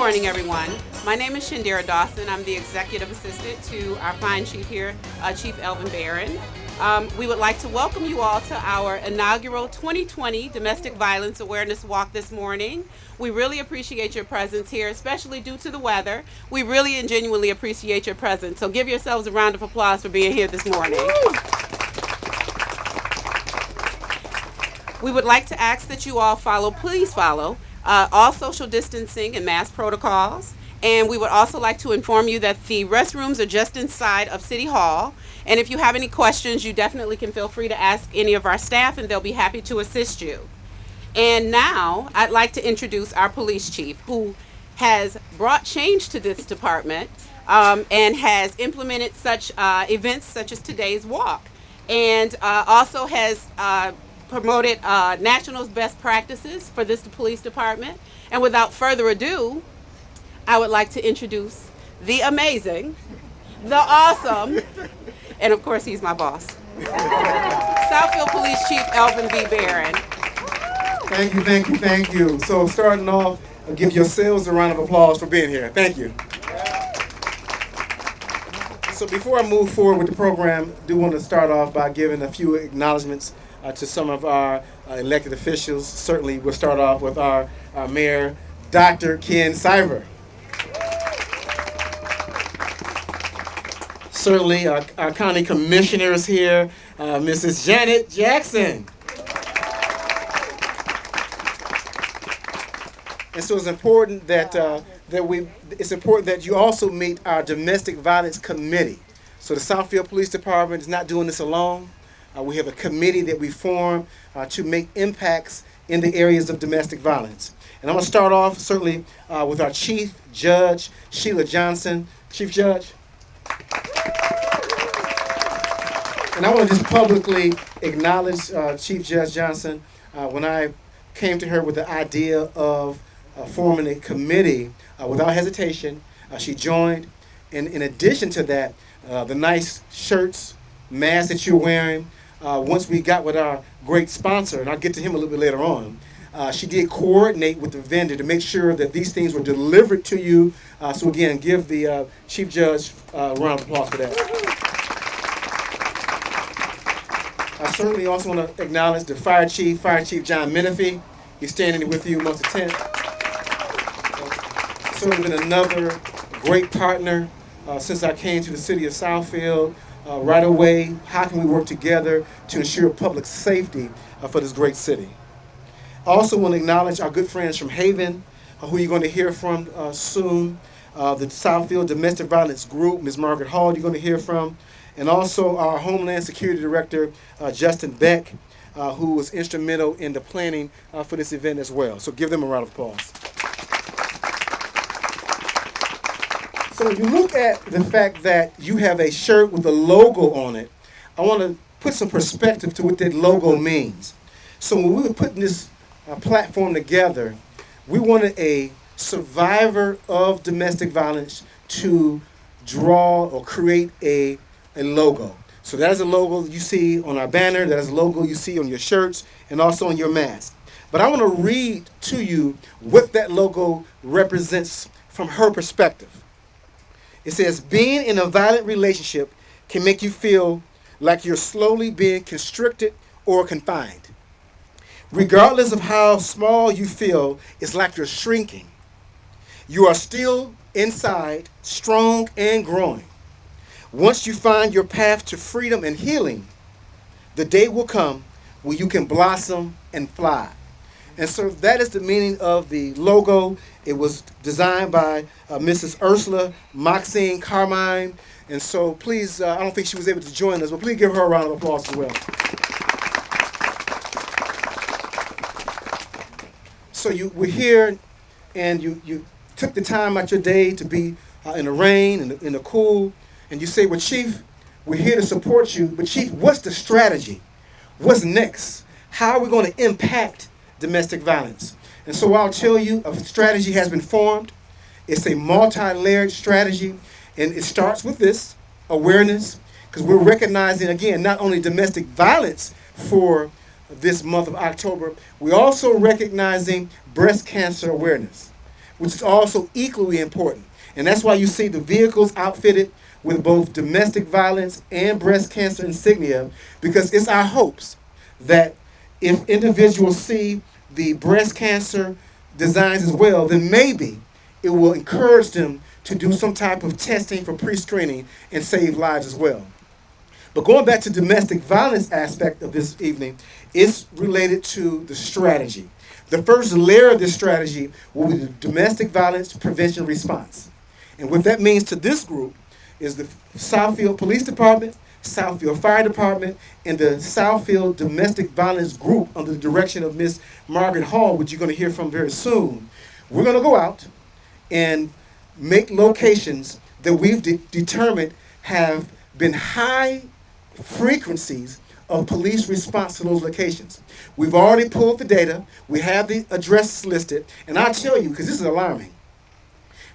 morning, everyone. My name is Shandera Dawson. I'm the executive assistant to our fine chief here, Chief Elvin Barron. We would like to welcome you all to our inaugural 2020 Domestic Violence Awareness Walk this morning. We really appreciate your presence here, especially due to the weather. We really and genuinely appreciate your presence. So give yourselves a round of applause for being here this morning. We would like to ask that you all please follow all social distancing and mask protocols. And we would also like to inform you that the restrooms are just inside of City Hall. And if you have any questions, you definitely can feel free to ask any of our staff and they'll be happy to assist you. And now I'd like to introduce our police chief, who has brought change to this department and has implemented such events such as today's walk, and also has promoted national's best practices for this police department. And without further ado, I would like to introduce the amazing, the awesome, and of course he's my boss, Southfield Police Chief Elvin V. Barron. Thank you, thank you, thank you. So starting off, I'll give yourselves a round of applause for being here. Thank you. So before I move forward with the program, I do want to start off by giving a few acknowledgments to some of our elected officials. Certainly we'll start off with our Mayor, Dr. Ken Siver. Certainly our county commissioners here, Mrs. Janet Jackson. And so it's important that it's important that you also meet our domestic violence committee. So the Southfield Police Department is not doing this alone. We have a committee that we form to make impacts in the areas of domestic violence. And I'm going to start off certainly with our Chief Judge, Sheila Johnson. Chief Judge. And I want to just publicly acknowledge Chief Judge Johnson. When I came to her with the idea of forming a committee, without hesitation, she joined. And in addition to that, the nice shirts, masks that you're wearing, once we got with our great sponsor, and I'll get to him a little bit later on, she did coordinate with the vendor to make sure that these things were delivered to you. So again, give the Chief Judge a round of applause for that. I certainly also want to acknowledge the Fire Chief John Menifee. He's standing with you amongst the tent. Certainly been another great partner since I came to the city of Southfield. Right away, how can we work together to ensure public safety for this great city? I also want to acknowledge our good friends from Haven, who you're going to hear from soon. The Southfield Domestic Violence Group, Ms. Margaret Hall, you're going to hear from. And also our Homeland Security Director, Justin Beck, who was instrumental in the planning for this event as well. So give them a round of applause. So when you look at the fact that you have a shirt with a logo on it, I want to put some perspective to what that logo means. So when we were putting this platform together, we wanted a survivor of domestic violence to draw or create a logo. So that is a logo you see on our banner, that is a logo you see on your shirts, and also on your mask. But I want to read to you what that logo represents from her perspective. It says, being in a violent relationship can make you feel like you're slowly being constricted or confined. Regardless of how small you feel, it's like you're shrinking. You are still inside, strong and growing. Once you find your path to freedom and healing, the day will come when you can blossom and fly. And so that is the meaning of the logo. It was designed by Mrs. Ursula Maxine Carmine. And so please, I don't think she was able to join us, but please give her a round of applause as well. So we're here, and you took the time out your day to be in the rain, in the cool, and you say, well, Chief, we're here to support you, but Chief, what's the strategy? What's next? How are we going to impact domestic violence? And so I'll tell you, a strategy has been formed. It's a multi-layered strategy, and it starts with this awareness, because we're recognizing, again, not only domestic violence for this month of October, we're also recognizing breast cancer awareness. which is also equally important. And that's why you see the vehicles outfitted with both domestic violence and breast cancer insignia, because it's our hopes that if individuals see the breast cancer designs as well, then maybe it will encourage them to do some type of testing for pre-screening and save lives as well. But going back to domestic violence aspect of this evening, it's related to the strategy. The first layer of this strategy will be the domestic violence prevention response. And what that means to this group is the Southfield Police Department, Southfield Fire Department, and the Southfield Domestic Violence Group under the direction of Miss Margaret Hall, which you're going to hear from very soon. We're going to go out and make locations that we've determined have been high frequencies of police response to those locations. We've already pulled the data. We have the addresses listed. And I'll tell you, because this is alarming,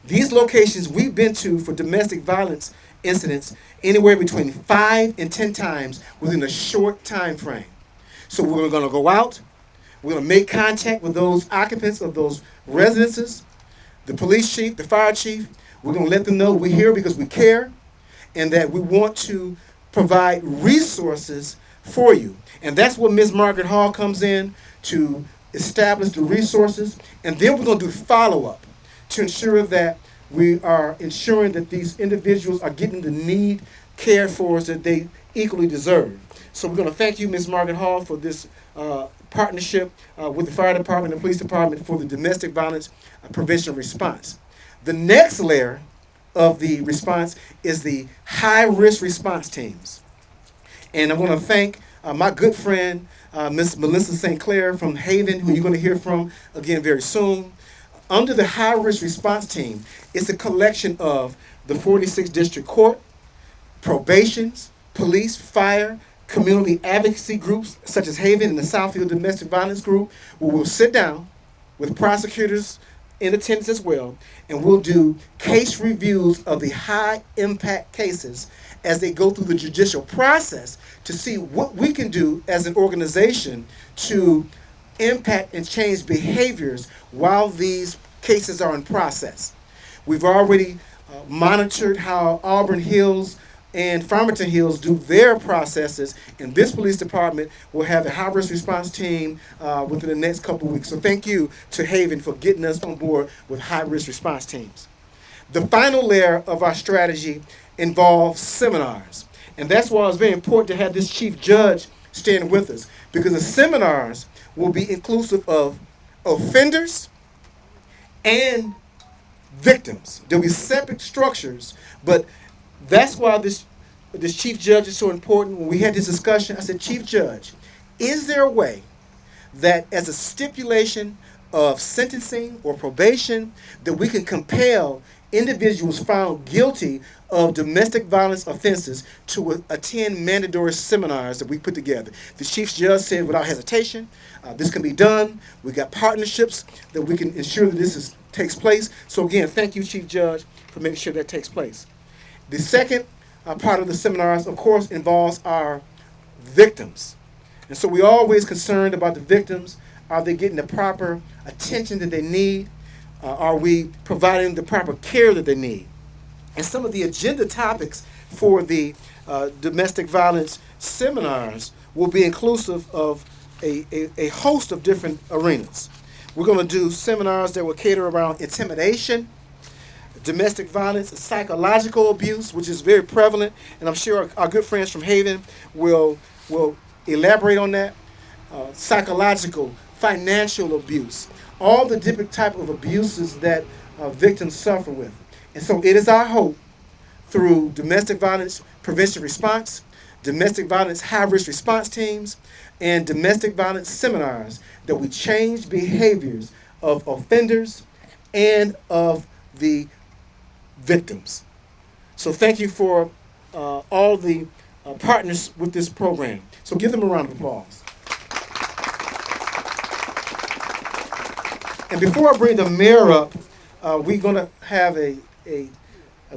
these locations we've been to for domestic violence incidents anywhere between 5 and 10 times within a short time frame. So we're going to go out. We're going to make contact with those occupants of those residences, the police chief, the fire chief. We're going to let them know we're here because we care and that we want to provide resources for you. And that's what Ms. Margaret Hall comes in to establish the resources. And then we're going to do follow-up to ensure that we are ensuring that these individuals are getting the need cared for that they equally deserve. So we're going to thank you, Ms. Margaret Hall, for this partnership with the fire department and police department for the domestic violence prevention response. The next layer of the response is the high-risk response teams. And I want to thank my good friend, Miss Melissa St. Clair from Haven, who you're going to hear from again very soon. Under the high-risk response team, it's a collection of the 46th District Court, probations, police, fire, community advocacy groups such as Haven and the Southfield Domestic Violence Group, where we'll sit down with prosecutors in attendance as well, and we'll do case reviews of the high-impact cases as they go through the judicial process to see what we can do as an organization to impact and change behaviors while these cases are in process. We've already monitored how Auburn Hills and Farmington Hills do their processes, and this police department will have a high-risk response team within the next couple of weeks. So thank you to Haven for getting us on board with high-risk response teams. The final layer of our strategy involves seminars, and that's why it's very important to have this chief judge stand with us, because the seminars will be inclusive of offenders and victims. There'll be separate structures, but that's why this chief judge is so important. When we had this discussion, I said, Chief Judge, is there a way that as a stipulation of sentencing or probation that we can compel individuals found guilty of domestic violence offenses to attend mandatory seminars that we put together? The chief judge said without hesitation, this can be done. We got partnerships that we can ensure that this takes place. So again, thank you, Chief Judge, for making sure that takes place. The second part of the seminars, of course, involves our victims. And so we're always concerned about the victims. Are they getting the proper attention that they need? Are we providing the proper care that they need? And some of the agenda topics for the domestic violence seminars will be inclusive of a host of different arenas. We're going to do seminars that will cater around intimidation, domestic violence, psychological abuse, which is very prevalent, and I'm sure our good friends from Haven will elaborate on that. Psychological, financial abuse, all the different type of abuses that victims suffer with. And so it is our hope through domestic violence prevention response, domestic violence high-risk response teams, and domestic violence seminars that we change behaviors of offenders and of the victims. So thank you for all the partners with this program. So give them a round of applause. And before I bring the mayor up, we're going to have a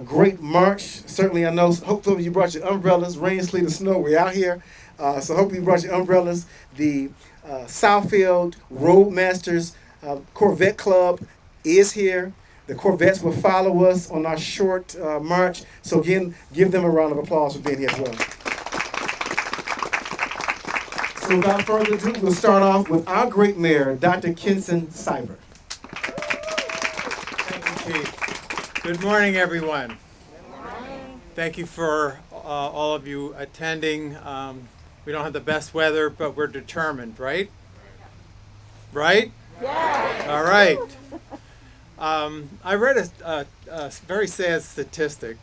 great march. Certainly, I know, hopefully you brought your umbrellas, rain, sleet, or snow. We're out here. So hopefully you brought your umbrellas. The Southfield Roadmasters Corvette Club is here. The Corvettes will follow us on our short march. So again, give them a round of applause for being here as well. So without further ado, we'll start off with our great mayor, Dr. Kenson Cyber. Thank you, Chief. Good morning, everyone. Thank you for all of you attending. We don't have the best weather, but we're determined, right? Right? Yeah. All right. I read a very sad statistic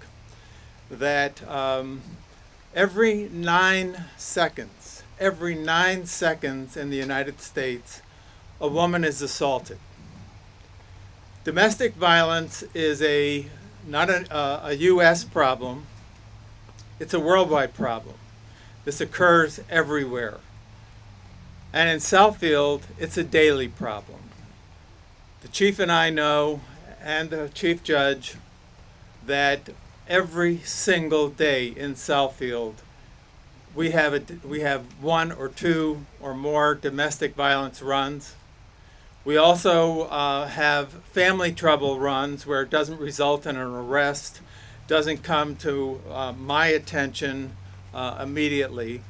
that every 9 seconds in the United States, a woman is assaulted. Domestic violence is not a U.S. problem. It's a worldwide problem. This occurs everywhere. And in Southfield, it's a daily problem. The chief and I know, and the chief judge, that every single day in Southfield, we have 1 or 2 or more domestic violence runs. We also have family trouble runs where it doesn't result in an arrest, doesn't come to my attention immediately.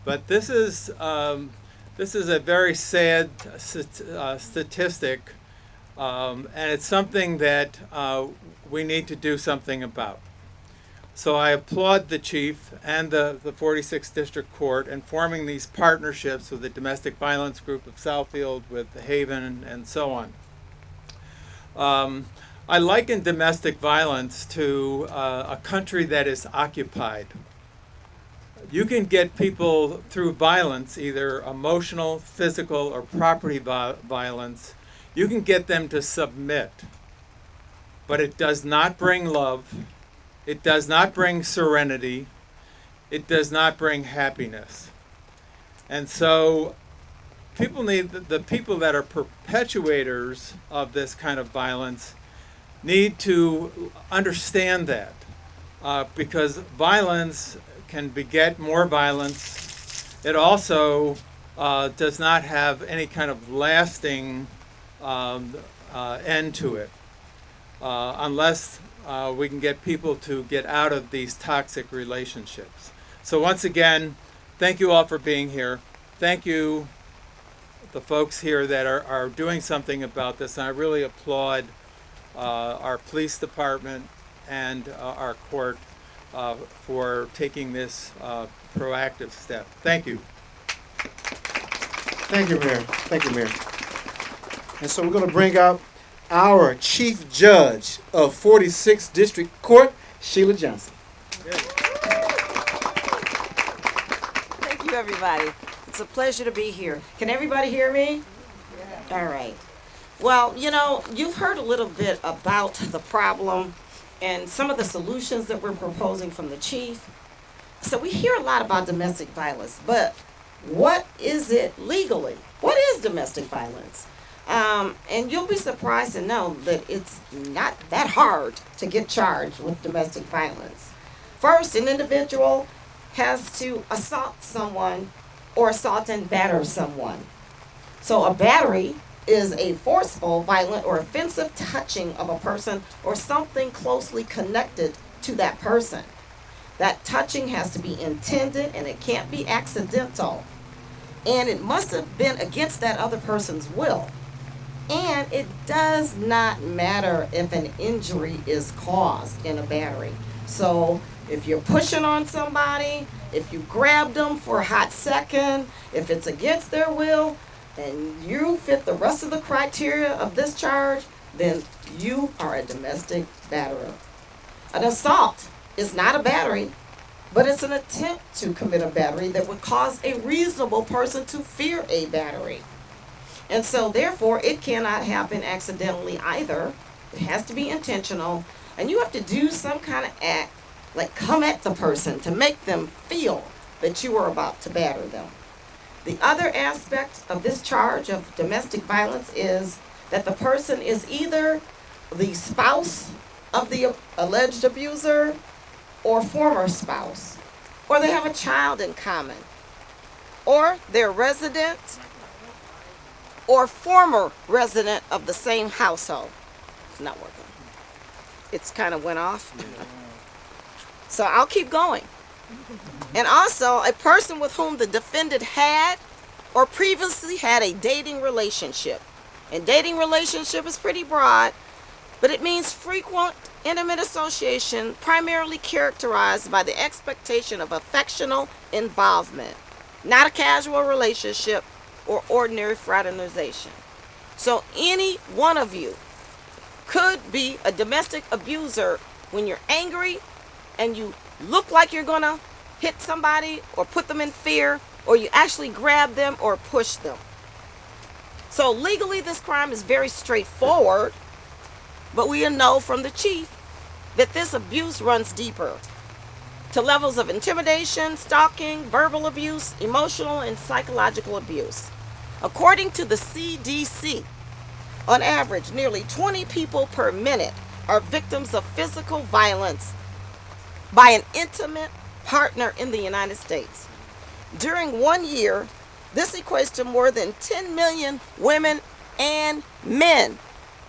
But this is a very sad statistic, and it's something that we need to do something about. So I applaud the chief and the 46th District Court in forming these partnerships with the Domestic Violence Group of Southfield, with the Haven, and so on. I liken domestic violence to a country that is occupied. You can get people through violence, either emotional, physical, or property violence. You can get them to submit, but it does not bring love. It does not bring serenity. It does not bring happiness. And so the people that are perpetuators of this kind of violence need to understand that, because violence can beget more violence. It also does not have any kind of lasting end to it, unless we can get people to get out of these toxic relationships. So once again, thank you all for being here. Thank you, the folks here that are doing something about this. And I really applaud our police department and our court for taking this proactive step. Thank you. Thank you, Mayor. Thank you, Mayor. And so we're going to bring out our Chief Judge of 46th District Court, Sheila Johnson. Thank you, everybody. It's a pleasure to be here. Can everybody hear me? Yeah. All right. Well, you've heard a little bit about the problem and some of the solutions that we're proposing from the chief. So we hear a lot about domestic violence, but what is it legally? What is domestic violence? And you'll be surprised to know that it's not that hard to get charged with domestic violence. First, an individual has to assault someone or assault and batter someone. So a battery is a forceful, violent, or offensive touching of a person or something closely connected to that person. That touching has to be intended and it can't be accidental. And it must have been against that other person's will. And it does not matter if an injury is caused in a battery. So if you're pushing on somebody, if you grabbed them for a hot second, if it's against their will, and you fit the rest of the criteria of this charge, then you are a domestic batterer. An assault is not a battery, but it's an attempt to commit a battery that would cause a reasonable person to fear a battery. And so, therefore, it cannot happen accidentally either. It has to be intentional. And you have to do some kind of act, like come at the person to make them feel that you are about to batter them. The other aspect of this charge of domestic violence is that the person is either the spouse of the alleged abuser or former spouse, or they have a child in common, or they're resident or former resident of the same household. It's not working. It's kind of went off. So I'll keep going. And also, a person with whom the defendant had or previously had a dating relationship. And dating relationship is pretty broad, but it means frequent intimate association primarily characterized by the expectation of affectional involvement, not a casual relationship or ordinary fraternization. So any one of you could be a domestic abuser when you're angry and you look like you're gonna hit somebody or put them in fear, or you actually grab them or push them. So legally this crime is very straightforward, but we know from the chief that this abuse runs deeper to levels of intimidation, stalking, verbal abuse, emotional and psychological abuse. According to the CDC, on average, nearly 20 people per minute are victims of physical violence by an intimate partner in the United States. During 1 year, this equates to more than 10 million women and men.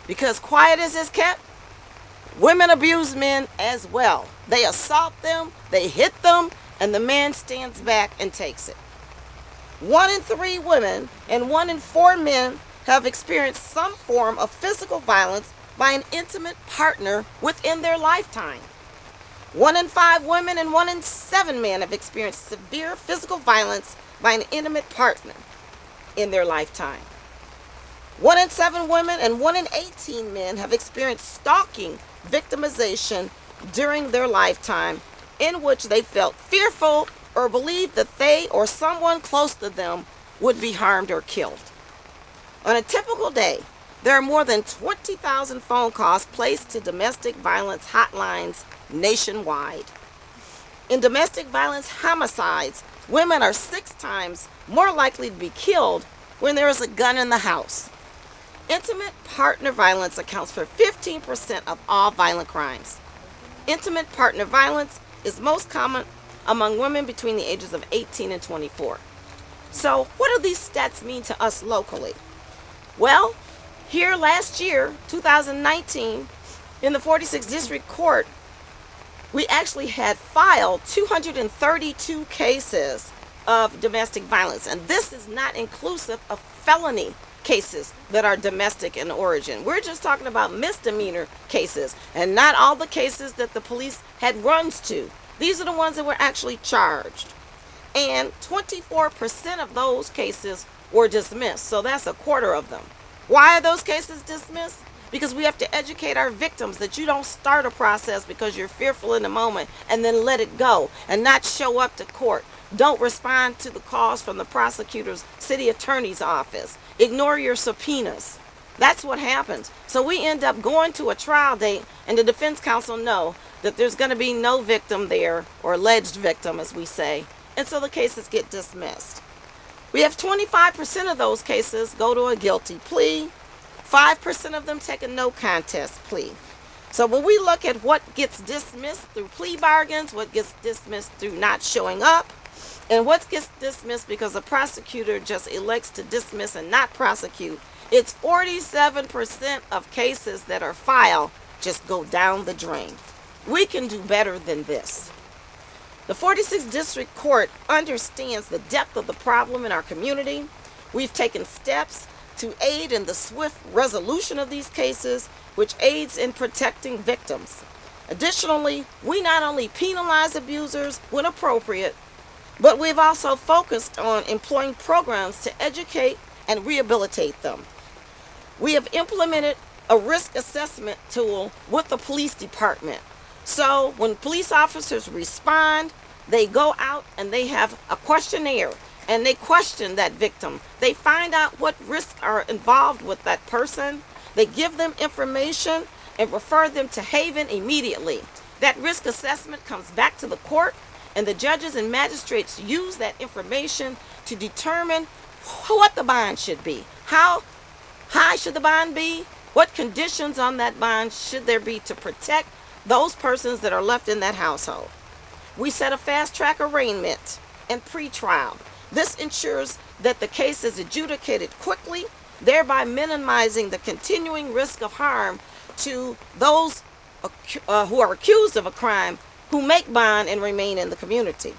Because quiet as it's kept, women abuse men as well. They assault them, they hit them, and the man stands back and takes it. 1 in 3 women and 1 in 4 men have experienced some form of physical violence by an intimate partner within their lifetime. 1 in 5 women and 1 in 7 men have experienced severe physical violence by an intimate partner in their lifetime. 1 in 7 women and 1 in 18 men have experienced stalking victimization during their lifetime, in which they felt fearful or believed that they or someone close to them would be harmed or killed. On a typical day, there are more than 20,000 phone calls placed to domestic violence hotlines nationwide. In domestic violence homicides, women are 6 times more likely to be killed when there is a gun in the house. Intimate partner violence accounts for 15% of all violent crimes. Intimate partner violence is most common among women between the ages of 18 and 24. So, what do these stats mean to us locally? Well, here last year, 2019, in the 46th District Court, we actually had filed 232 cases of domestic violence. And this is not inclusive of felony cases that are domestic in origin. We're just talking about misdemeanor cases and not all the cases that the police had runs to. These are the ones that were actually charged. And 24% of those cases were dismissed. So that's a quarter of them. Why are those cases dismissed? Because we have to educate our victims that you don't start a process because you're fearful in the moment and then let it go and not show up to court. Don't respond to the calls from the prosecutor's city attorney's office. Ignore your subpoenas. That's what happens. So we end up going to a trial date and the defense counsel know that there's going to be no victim there, or alleged victim as we say, and so the cases get dismissed. We have 25% of those cases go to a guilty plea. 5% of them take a no contest plea. So when we look at what gets dismissed through plea bargains, what gets dismissed through not showing up, and what gets dismissed because the prosecutor just elects to dismiss and not prosecute, it's 47% of cases that are filed just go down the drain. We can do better than this. The 46th District Court understands the depth of the problem in our community. We've taken steps to aid in the swift resolution of these cases, which aids in protecting victims. Additionally, we not only penalize abusers when appropriate, but we've also focused on employing programs to educate and rehabilitate them. We have implemented a risk assessment tool with the police department. So when police officers respond, they go out and they have a questionnaire and they question that victim. They find out what risks are involved with that person. They give them information and refer them to Haven immediately. That risk assessment comes back to the court, and the judges and magistrates use that information to determine what the bond should be. How high should the bond be? What conditions on that bond should there be to protect those persons that are left in that household? We set a fast-track arraignment and pre-trial. This ensures that the case is adjudicated quickly, thereby minimizing the continuing risk of harm to those who are accused of a crime who make bond and remain in the community.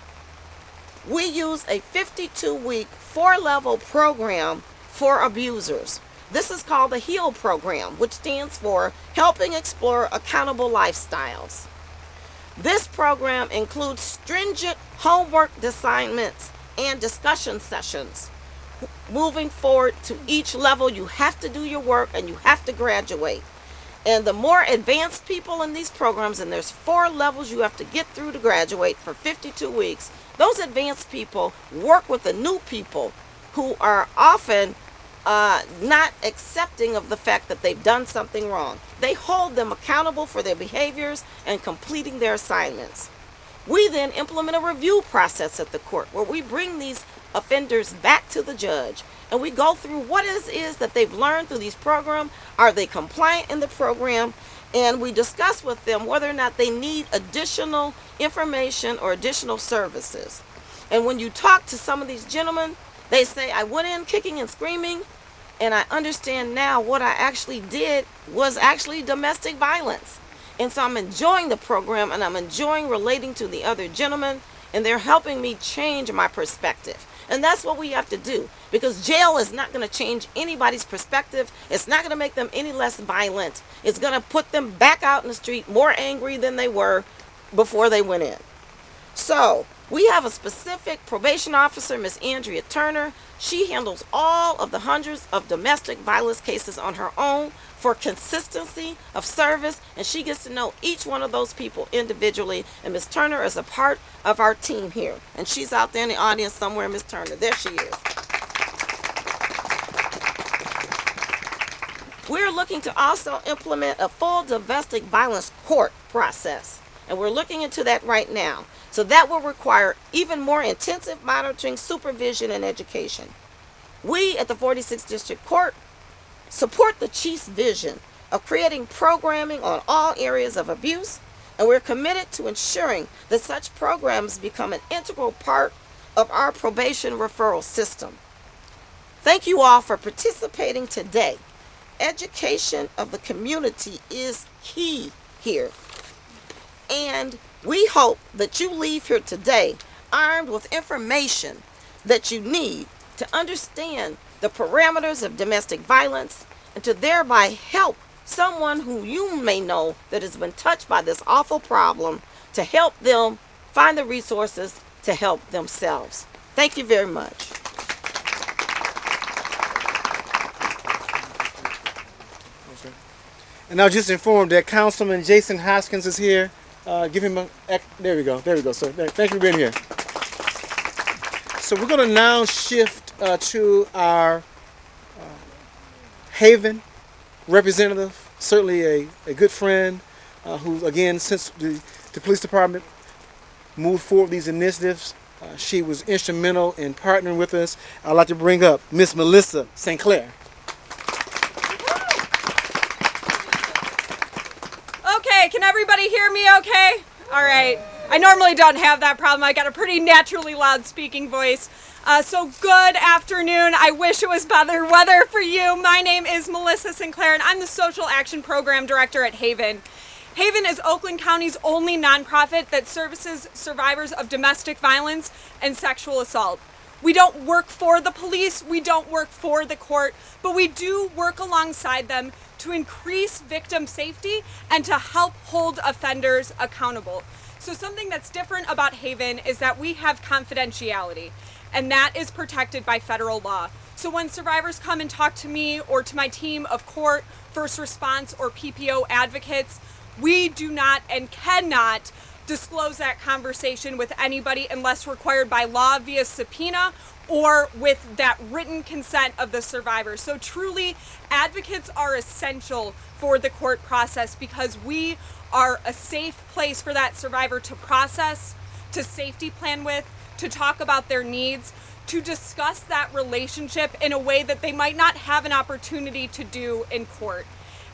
We use a 52-week, 4-level program for abusers. This is called the HEAL program, which stands for Helping Explore Accountable Lifestyles. This program includes stringent homework assignments and discussion sessions. Moving forward to each level, you have to do your work and you have to graduate. And the more advanced people in these programs, and there's 4 levels you have to get through to graduate for 52 weeks, those advanced people work with the new people who are often not accepting of the fact that they've done something wrong. They hold them accountable for their behaviors and completing their assignments. We then implement a review process at the court where we bring these offenders back to the judge and we go through what it is that they've learned through these programs. Are they compliant in the program? And we discuss with them whether or not they need additional information or additional services. And when you talk to some of these gentlemen, they say, I went in kicking and screaming, and I understand now what I actually did was actually domestic violence. And so I'm enjoying the program, and I'm enjoying relating to the other gentlemen, and they're helping me change my perspective. And that's what we have to do, because jail is not going to change anybody's perspective. It's not going to make them any less violent. It's going to put them back out in the street more angry than they were before they went in. So we have a specific probation officer, Miss Andrea Turner. She handles all of the hundreds of domestic violence cases on her own for consistency of service, and she gets to know each one of those people individually. And Miss Turner is a part of our team here, and she's out there in the audience somewhere. Miss Turner, there she is. We're looking to also implement a full domestic violence court process, and we're looking into that right now. So that will require even more intensive monitoring, supervision, and education. We at the 46th District Court support the Chief's vision of creating programming on all areas of abuse, and we're committed to ensuring that such programs become an integral part of our probation referral system. Thank you all for participating today. Education of the community is key here. And we hope that you leave here today armed with information that you need to understand the parameters of domestic violence and to thereby help someone who you may know that has been touched by this awful problem to help them find the resources to help themselves. Thank you very much. Okay. And I was just informed that Councilman Jason Hoskins is here. Give him there we go, sir. Thank you for being here. So we're going to now shift to our Haven representative, certainly a good friend who, again, since the police department moved forward these initiatives, she was instrumental in partnering with us. I'd like to bring up Miss Melissa St. Clair. Okay, can everybody hear me okay? All right. I normally don't have that problem. I got a pretty naturally loud speaking voice. So good afternoon. I wish it was better weather for you. My name is Melissa Sinclair, and I'm the Social Action Program Director at Haven. Haven is Oakland County's only nonprofit that services survivors of domestic violence and sexual assault. We don't work for the police, we don't work for the court, but we do work alongside them to increase victim safety and to help hold offenders accountable. So something that's different about Haven is that we have confidentiality, and that is protected by federal law. So when survivors come and talk to me or to my team of court, first response, or PPO advocates, we do not and cannot disclose that conversation with anybody unless required by law via subpoena or with that written consent of the survivor. So truly, advocates are essential for the court process because we are a safe place for that survivor to process, to safety plan with, to talk about their needs, to discuss that relationship in a way that they might not have an opportunity to do in court.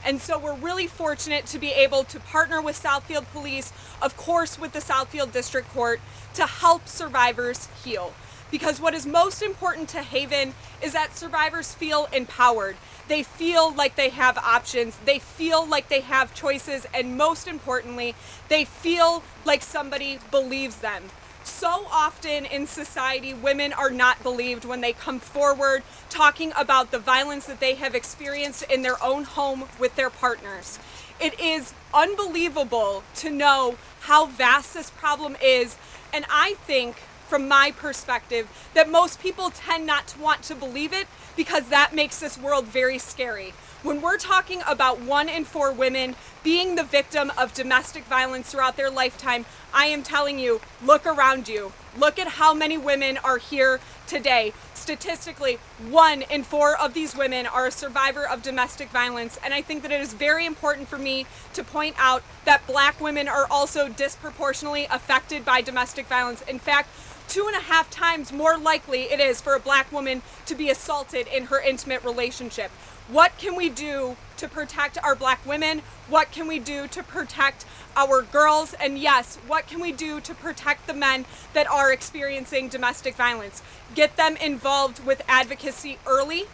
And so we're really fortunate to be able to partner with Southfield Police, of course with the Southfield District Court, to help survivors heal. because what is most important to Haven is that survivors feel empowered. They feel like they have options, they feel like they have choices, and most importantly, they feel like somebody believes them. So often in society, women are not believed when they come forward talking about the violence that they have experienced in their own home with their partners. It is unbelievable to know how vast this problem is, and I think, from my perspective, that most people tend not to want to believe it because that makes this world very scary. When we're talking about 1 in 4 women being the victim of domestic violence throughout their lifetime, I am telling you, look around you. Look at how many women are here today. Statistically, 1 in 4 of these women are a survivor of domestic violence, and I think that it is very important for me to point out that Black women are also disproportionately affected by domestic violence. In fact, 2.5 times more likely it is for a Black woman to be assaulted in her intimate relationship. What can we do to protect our Black women? What can we do to protect our girls? And yes, what can we do to protect the men that are experiencing domestic violence? Get them involved with advocacy early.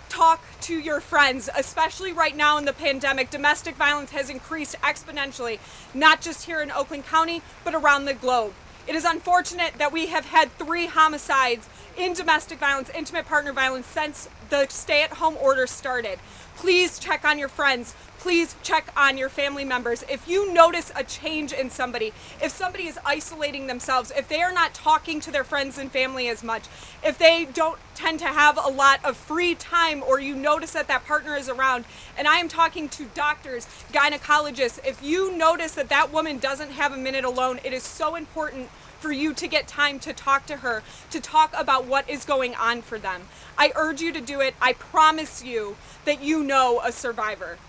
Talk to your friends, especially right now in the pandemic. Domestic violence has increased exponentially, not just here in Oakland County, but around the globe. It is unfortunate that we have had 3 homicides in domestic violence, intimate partner violence, since the stay-at-home order started. Please check on your friends. Please check on your family members. If you notice a change in somebody, if somebody is isolating themselves, if they are not talking to their friends and family as much, if they don't tend to have a lot of free time, or you notice that that partner is around, and I am talking to doctors, gynecologists, if you notice that that woman doesn't have a minute alone, it is so important for you to get time to talk to her, to talk about what is going on for them. I urge you to do it. I promise you that you know a survivor.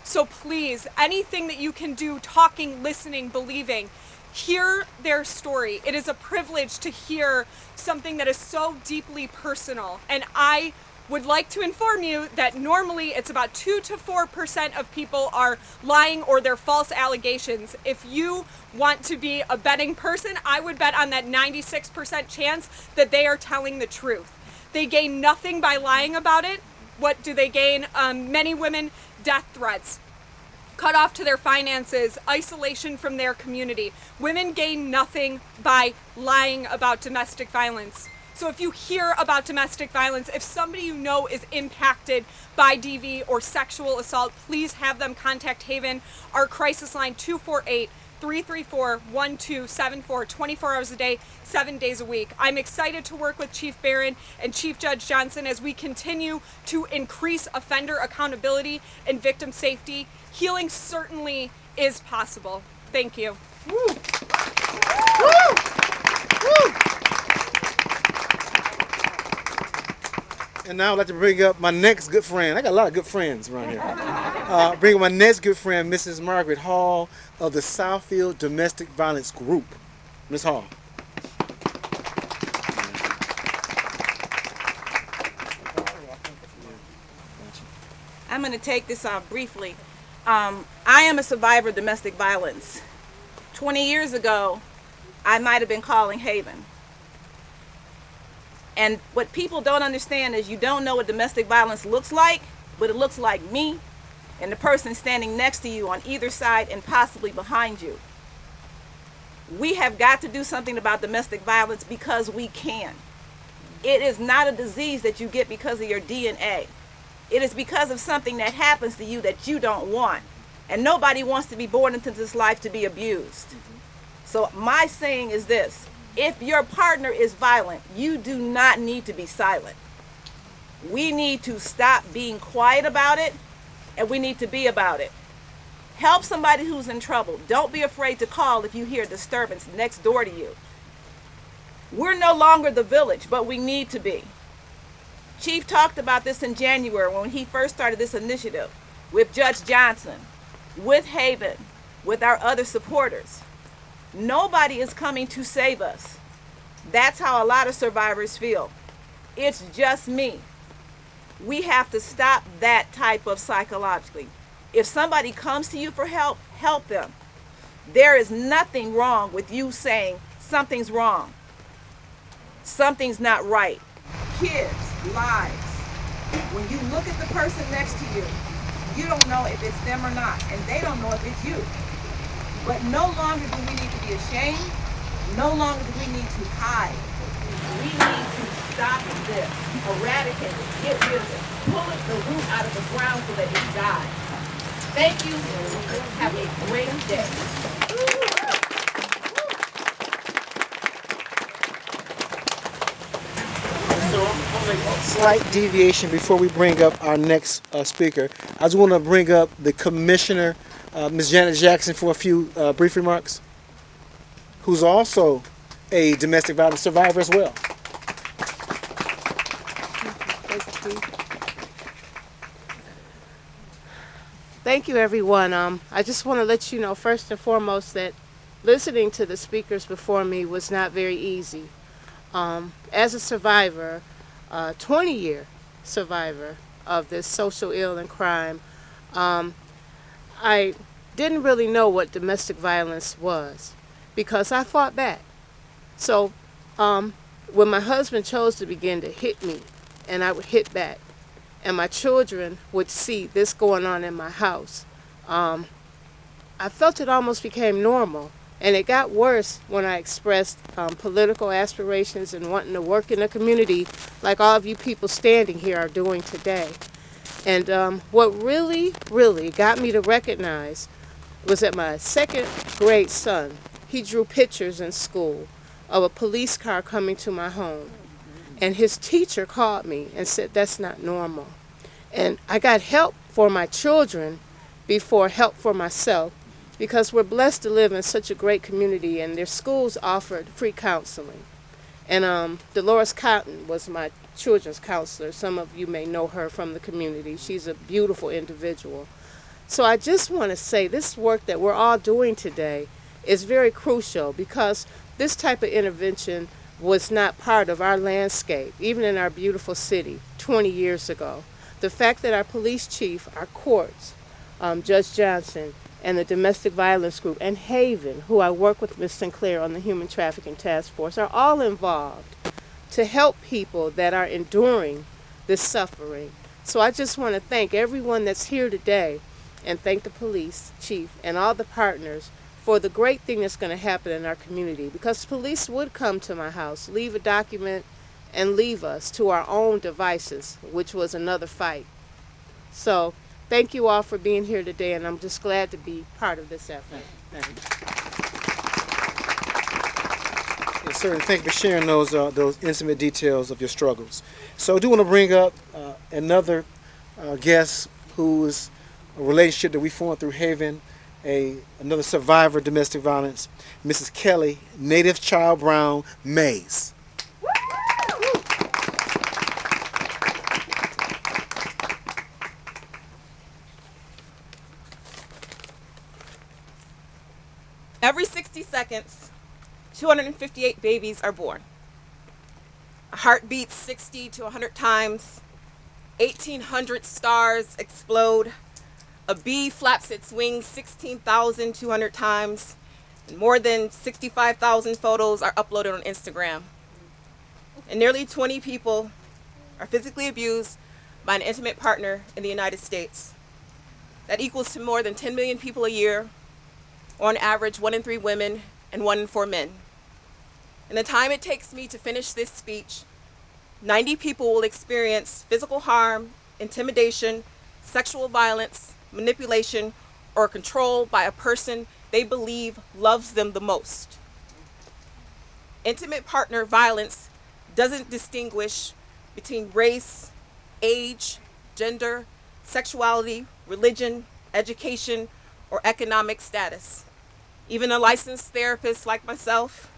So please, anything that you can do, talking, listening, believing, hear their story. It is a privilege to hear something that is so deeply personal. And I would like to inform you that normally it's about 2 to 4% of people are lying or they're false allegations. If you want to be a betting person, I would bet on that 96% chance that they are telling the truth. They gain nothing by lying about it. What do they gain? Many women, death threats, cut off to their finances, isolation from their community. Women gain nothing by lying about domestic violence. So if you hear about domestic violence, if somebody you know is impacted by DV or sexual assault, please have them contact Haven. Our crisis line, 248-334-1274, 24 hours a day, 7 days a week. I'm excited to work with Chief Barron and Chief Judge Johnson as we continue to increase offender accountability and victim safety. Healing certainly is possible. Thank you. Woo. Woo. Woo. And now I'd like to bring up my next good friend. I got a lot of good friends around here. Bring up my next good friend, Mrs. Margaret Hall of the Southfield Domestic Violence Group. Ms. Hall. I'm going to take this off briefly. I am a survivor of domestic violence. 20 years ago, I might have been calling Haven. And what people don't understand is you don't know what domestic violence looks like, but it looks like me and the person standing next to you on either side and possibly behind you. We have got to do something about domestic violence because we can. It is not a disease that you get because of your DNA. It is because of something that happens to you that you don't want. And nobody wants to be born into this life to be abused. So my saying is this: if your partner is violent, you do not need to be silent. We need to stop being quiet about it, and we need to be about it. Help somebody who's in trouble. Don't be afraid to call if you hear a disturbance next door to you. We're no longer the village, but we need to be. Chief talked about this in January when he first started this initiative with Judge Johnson, with Haven, with our other supporters. Nobody is coming to save us. That's how a lot of survivors feel. It's just me. We have to stop that type of psychologically. If somebody comes to you for help, help them. There is nothing wrong with you saying something's wrong. something's not right. Kids, lives. When you look at the person next to you, you don't know if it's them or not, and they don't know if it's you. But no longer do we need to be ashamed. No longer do we need to hide. We need to stop this, eradicate it, get rid of it, pull it the root out of the ground so that it dies. Thank you. Have a great day. So I'll make a slight deviation before we bring up our next speaker. I just want to bring up the Commissioner, Ms. Janet Jackson, for a few brief remarks, who's also a domestic violence survivor as well. Thank you, everyone. I just want to let you know, first and foremost, that listening to the speakers before me was not very easy. As a survivor, 20-year survivor of this social ill and crime, I didn't really know what domestic violence was because I fought back. So when my husband chose to begin to hit me, and I would hit back, and my children would see this going on in my house, I felt it almost became normal. And it got worse when I expressed political aspirations and wanting to work in the community like all of you people standing here are doing today. And what really, really got me to recognize was that my second grade son, he drew pictures in school of a police car coming to my home. And his teacher called me and said, "That's not normal." And I got help for my children before help for myself, because we're blessed to live in such a great community, and their schools offered free counseling. And Dolores Cotton was my children's counselor. Some of you may know her from the community. She's a beautiful individual. So I just want to say this work that we're all doing today is very crucial, because this type of intervention was not part of our landscape, even in our beautiful city 20 years ago. The fact that our police chief, our courts, Judge Johnson, and the Domestic Violence Group, and Haven, who I work with Ms. Sinclair on the Human Trafficking Task Force, are all involved to help people that are enduring this suffering. So I just want to thank everyone that's here today, and thank the police chief and all the partners for the great thing that's going to happen in our community, because police would come to my house, leave a document, and leave us to our own devices, which was another fight. So thank you all for being here today, and I'm just glad to be part of this effort. Yes, sir, and thank you for sharing those intimate details of your struggles. So I do want to bring up another guest who is a relationship that we formed through Haven, another survivor of domestic violence, Mrs. Kelly, Native Child Brown Mays. Every 60 seconds, 258 babies are born. A heart beats 60 to 100 times. 1,800 stars explode. A bee flaps its wings 16,200 times. And more than 65,000 photos are uploaded on Instagram. And nearly 20 people are physically abused by an intimate partner in the United States. That equals to more than 10 million people a year, or on average 1 in 3 women and 1 in 4 men. In the time it takes me to finish this speech, 90 people will experience physical harm, intimidation, sexual violence, manipulation, or control by a person they believe loves them the most. Intimate partner violence doesn't distinguish between race, age, gender, sexuality, religion, education, or economic status. Even a licensed therapist like myself,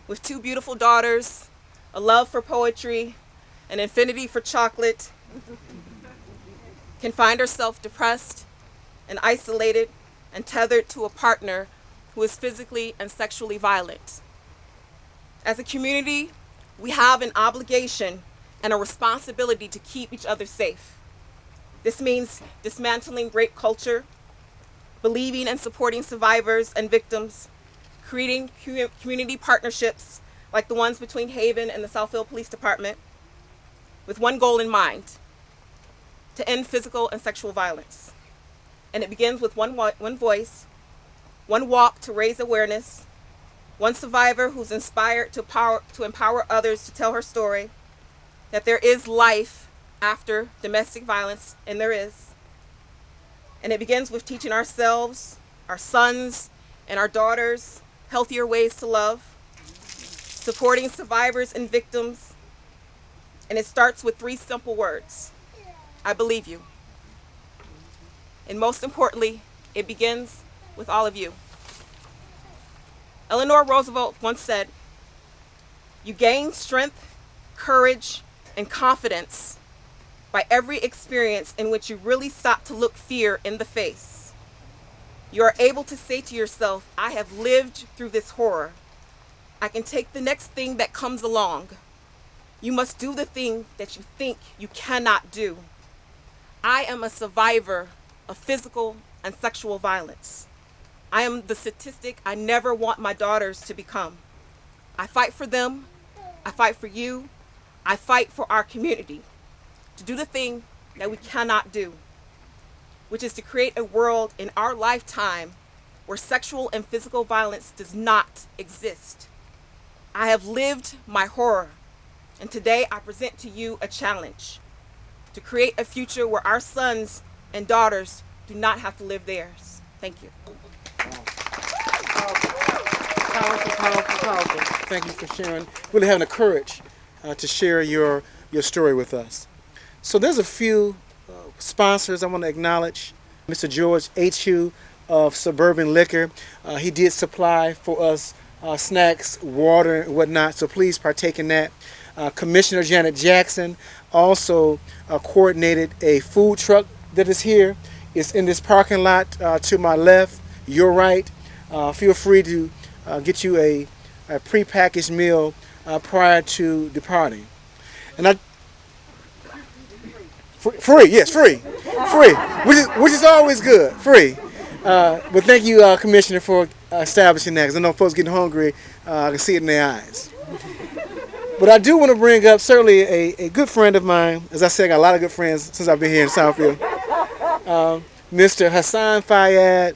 with 2 beautiful daughters, a love for poetry, an affinity for chocolate, can find herself depressed and isolated and tethered to a partner who is physically and sexually violent. As a community, we have an obligation and a responsibility to keep each other safe. This means dismantling rape culture, believing and supporting survivors and victims, creating community partnerships like the ones between Haven and the Southfield Police Department, with one goal in mind: to end physical and sexual violence. And it begins with one voice, one walk to raise awareness, one survivor who's inspired to empower others to tell her story, that there is life after domestic violence, and there is. And it begins with teaching ourselves, our sons, and our daughters healthier ways to love, supporting survivors and victims. And it starts with 3 simple words: I believe you. And most importantly, it begins with all of you. Eleanor Roosevelt once said, "You gain strength, courage, and confidence by every experience in which you really stop to look fear in the face. You are able to say to yourself, I have lived through this horror. I can take the next thing that comes along. You must do the thing that you think you cannot do. I am a survivor of physical and sexual violence. I am the statistic I never want my daughters to become. I fight for them. I fight for you. I fight for our community to do the thing that we cannot do, which is to create a world in our lifetime where sexual and physical violence does not exist. I have lived my horror, and today I present to you a challenge to create a future where our sons and daughters do not have to live theirs." Thank you. Powerful, powerful, powerful. Thank you for sharing, really having the courage to share your story with us. So there's a few sponsors I want to acknowledge. Mr. George H.U. of Suburban Liquor. He did supply for us snacks, water, and whatnot, so please partake in that. Commissioner Janet Jackson also coordinated a food truck that is here. It's in this parking lot to my left, your right. Feel free to get you a prepackaged meal prior to departing. And free, yes, free, which is always good, free. But thank you, Commissioner, for establishing that, because I know folks getting hungry. I can see it in their eyes. But I do want to bring up certainly a good friend of mine. As I said, I got a lot of good friends since I've been here in Southfield. Mr. Hassan Fayyad.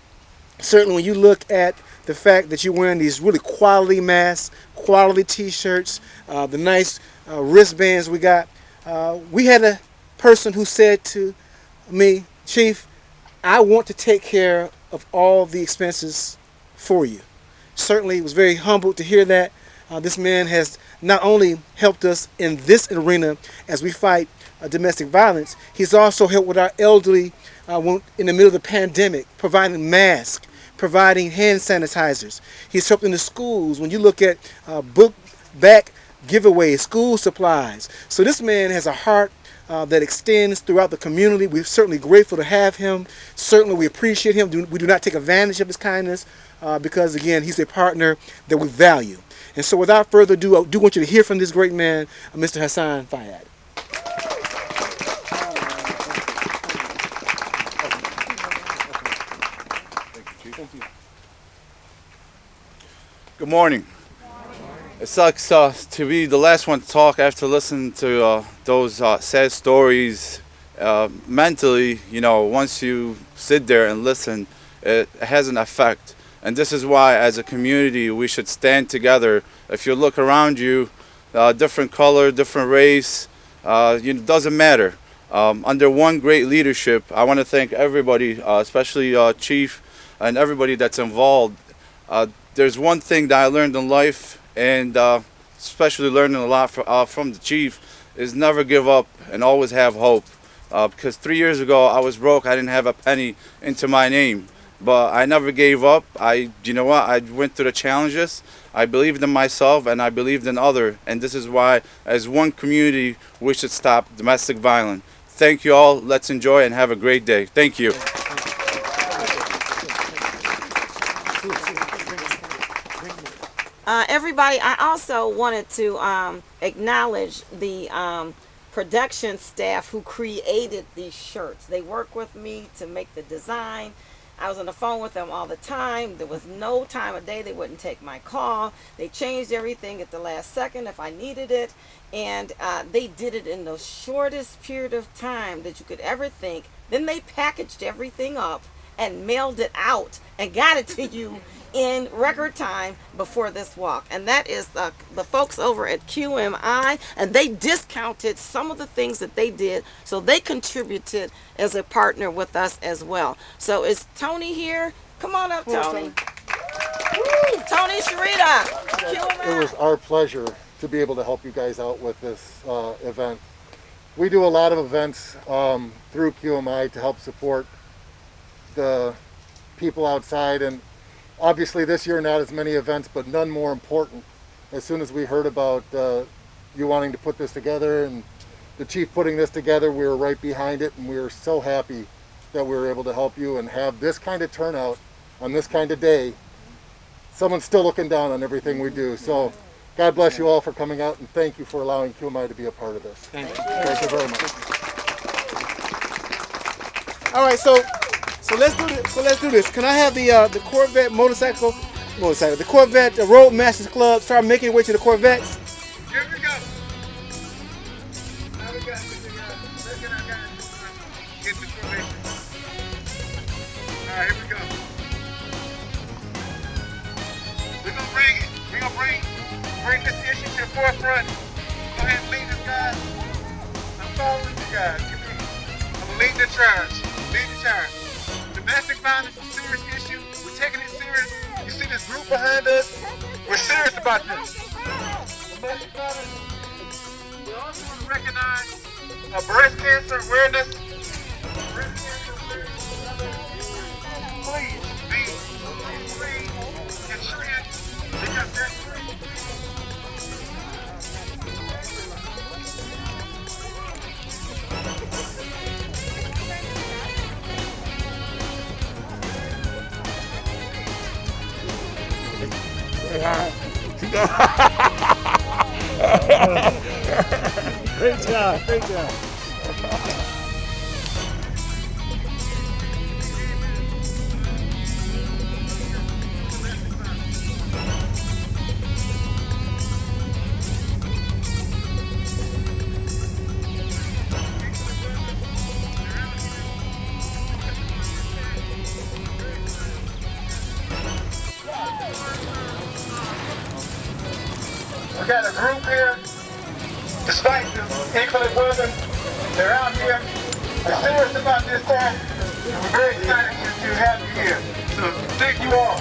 Certainly, when you look at the fact that you're wearing these really quality masks, quality T-shirts, the nice wristbands we got, we had a person who said to me, "Chief, I want to take care of all the expenses for you." Certainly was very humbled to hear that. This man has not only helped us in this arena as we fight domestic violence, he's also helped with our elderly in the middle of the pandemic, providing masks, providing hand sanitizers. He's helped in the schools when you look at book back giveaways, school supplies. So this man has a heart that extends throughout the community. We're certainly grateful to have him. Certainly we appreciate him. We do not take advantage of his kindness because, again, he's a partner that we value. And so without further ado, I do want you to hear from this great man, Mr. Hassan Fayyad. Good morning. It sucks to be the last one to talk after listening to those sad stories. Mentally, once you sit there and listen, it has an effect. And this is why, as a community, we should stand together. If you look around you, different color, different race, it doesn't matter. Under one great leadership, I want to thank everybody, especially Chief and everybody that's involved. There's one thing that I learned in life, and especially learning a lot from the Chief, is never give up and always have hope. Because 3 years ago, I was broke. I didn't have a penny into my name. But I never gave up. I went through the challenges. I believed in myself and I believed in others. And this is why, as one community, we should stop domestic violence. Thank you all. Let's enjoy and have a great day. Thank you. Everybody, I also wanted to acknowledge the production staff who created these shirts. They work with me to make the design. I was on the phone with them all the time. There was no time of day they wouldn't take my call. They changed everything at the last second if I needed it. And they did it in the shortest period of time that you could ever think. Then they packaged everything up and mailed it out and got it to you in record time before this walk. And that is the folks over at QMI, and they discounted some of the things that they did, so they contributed as a partner with us as well. So is Tony here? Come on up, Tony. Tony Sharita, QMI. It was our pleasure to be able to help you guys out with this event. We do a lot of events through QMI to help support the people outside, and obviously this year not as many events, but none more important. As soon as we heard about you wanting to put this together and the chief putting this together, we were right behind it, and we were so happy that we were able to help you and have this kind of turnout on this kind of day. Someone's still looking down on everything we do. So God bless you all for coming out, and thank you for allowing QMI to be a part of this. Thank you. Thank you very much. All right, so let's do this. So let's do this. Can I have the Corvette the Corvette Road Masters Club start making their way to the Corvettes? Here we go. Now we got let's get our guys get the formation. All right, here we go. We're gonna bring this issue to the forefront. Go ahead and lead us, guys. I'm following you guys. I'm leading the charge. Domestic violence is a serious issue. We're taking it serious. You see this group behind us? We're serious about this. Domestic violence. We also want to recognize breast cancer awareness. Breast cancer awareness. Please be free and treated because that's free. Great job, great job. We got a group here, despite the inclement weather, they're out here, they're serious about this time, and we're very excited to have you here. So thank you all.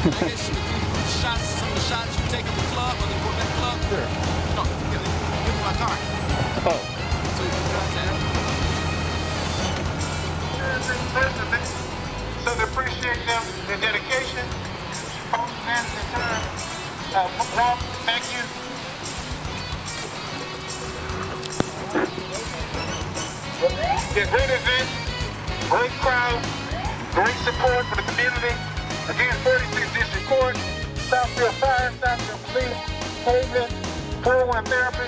Some of the shots you take at the club or the Corvette club? Sure. No, give me my card. Oh. So you can drive that. So they appreciate them, their dedication, folks managing their time. Rob, thank you. Yeah, great event, great crowd, great support for the community. Again, 46th District Court, Southfield Fire, Southfield Police, Haven, 401 Therapy,